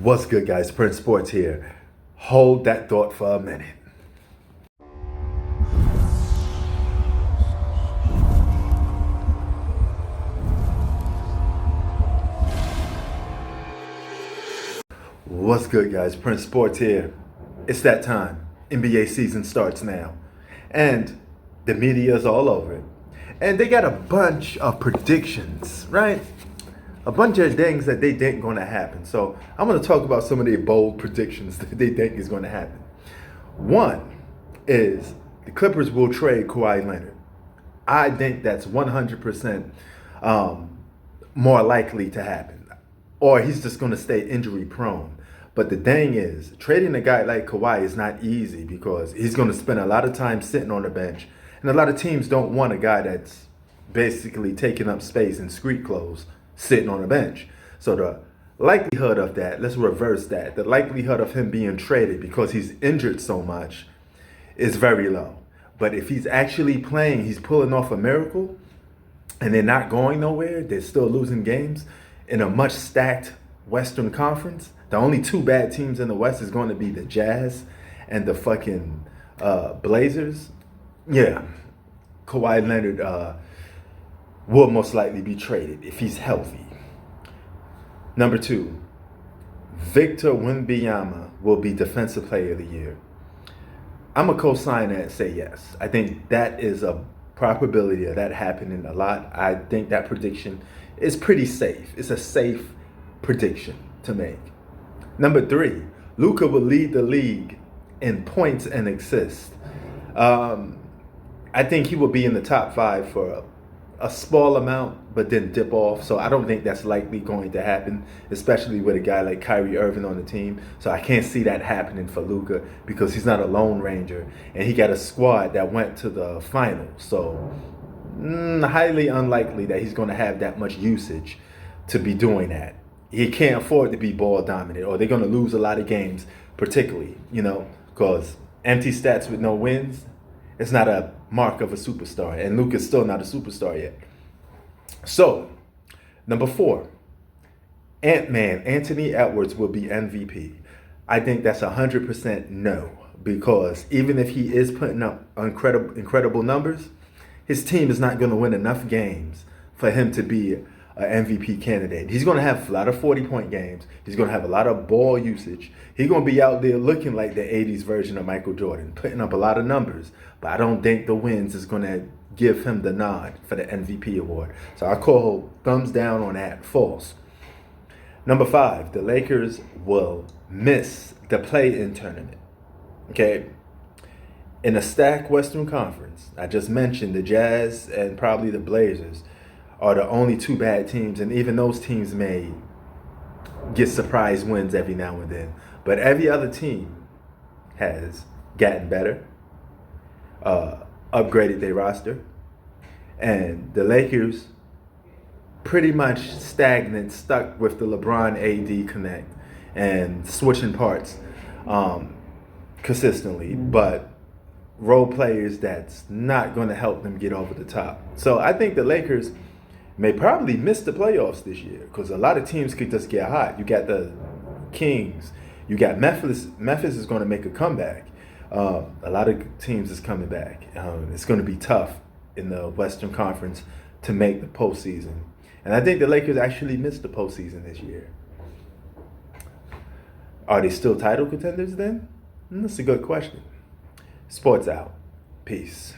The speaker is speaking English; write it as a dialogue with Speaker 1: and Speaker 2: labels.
Speaker 1: What's good, guys? Prince Sports here. Hold that thought for a minute. What's good, guys? Prince Sports here. It's that time. NBA season starts now. And the media's all over it. And they got a bunch of predictions, right? A bunch of things that they think going to happen. So I'm going to talk about some of their bold predictions that they think is going to happen. One is the Clippers will trade Kawhi Leonard. I think that's 100% more likely to happen. Or he's just going to stay injury prone. But the thing is, trading a guy like Kawhi is not easy because he's going to spend a lot of time sitting on the bench. And a lot of teams don't want a guy that's basically taking up space in street clothes sitting on the bench. So the likelihood of that, let's reverse that. The likelihood of him being traded because he's injured so much is very low. But if he's actually playing, he's pulling off a miracle, and they're not going nowhere, they're still losing games in a much stacked Western Conference. The only two bad teams in the West is going to be the Jazz and the fucking Blazers. Yeah, Kawhi Leonard will most likely be traded if he's healthy. Number two, Victor Wembanyama will be Defensive Player of the Year. I'm a co-sign that and say yes. I think that is a probability of that happening a lot. I think that prediction is pretty safe. It's a safe prediction to make. Number three, Luka will lead the league in points and assists. I think he will be in the top five for a small amount, but then dip off. So I don't think that's likely going to happen, especially with a guy like Kyrie Irving on the team. So I can't see that happening for Luka because he's not a lone ranger, and he got a squad that went to the finals. So highly unlikely that he's going to have that much usage to be doing that. He can't afford to be ball dominant, or they're going to lose a lot of games, particularly, because empty stats with no wins, it's not a mark of a superstar. And Luka's still not a superstar yet. So, number four, Ant-Man, Anthony Edwards will be MVP. I think that's 100% no, because even if he is putting up incredible numbers, his team is not going to win enough games for him to be an MVP candidate. He's going to have a lot of 40-point games. He's going to have a lot of ball usage. He's going to be out there looking like the 80s version of Michael Jordan, putting up a lot of numbers. But I don't think the wins is going to give him the nod for the MVP award. So I call thumbs down on that. False. Number five, the Lakers will miss the play-in tournament. Okay? In a stacked Western Conference, I just mentioned the Jazz and probably the Blazers are the only two bad teams, and even those teams may get surprise wins every now and then. But every other team has gotten better, upgraded their roster, and the Lakers pretty much stagnant, stuck with the LeBron AD connect and switching parts consistently, but role players that's not going to help them get over the top. So I think the Lakers may probably miss the playoffs this year because a lot of teams could just get hot. You got the Kings. You got Memphis. Memphis is going to make a comeback. A lot of teams is coming back. It's going to be tough in the Western Conference to make the postseason. And I think the Lakers actually missed the postseason this year. Are they still title contenders then? That's a good question. Sports out. Peace.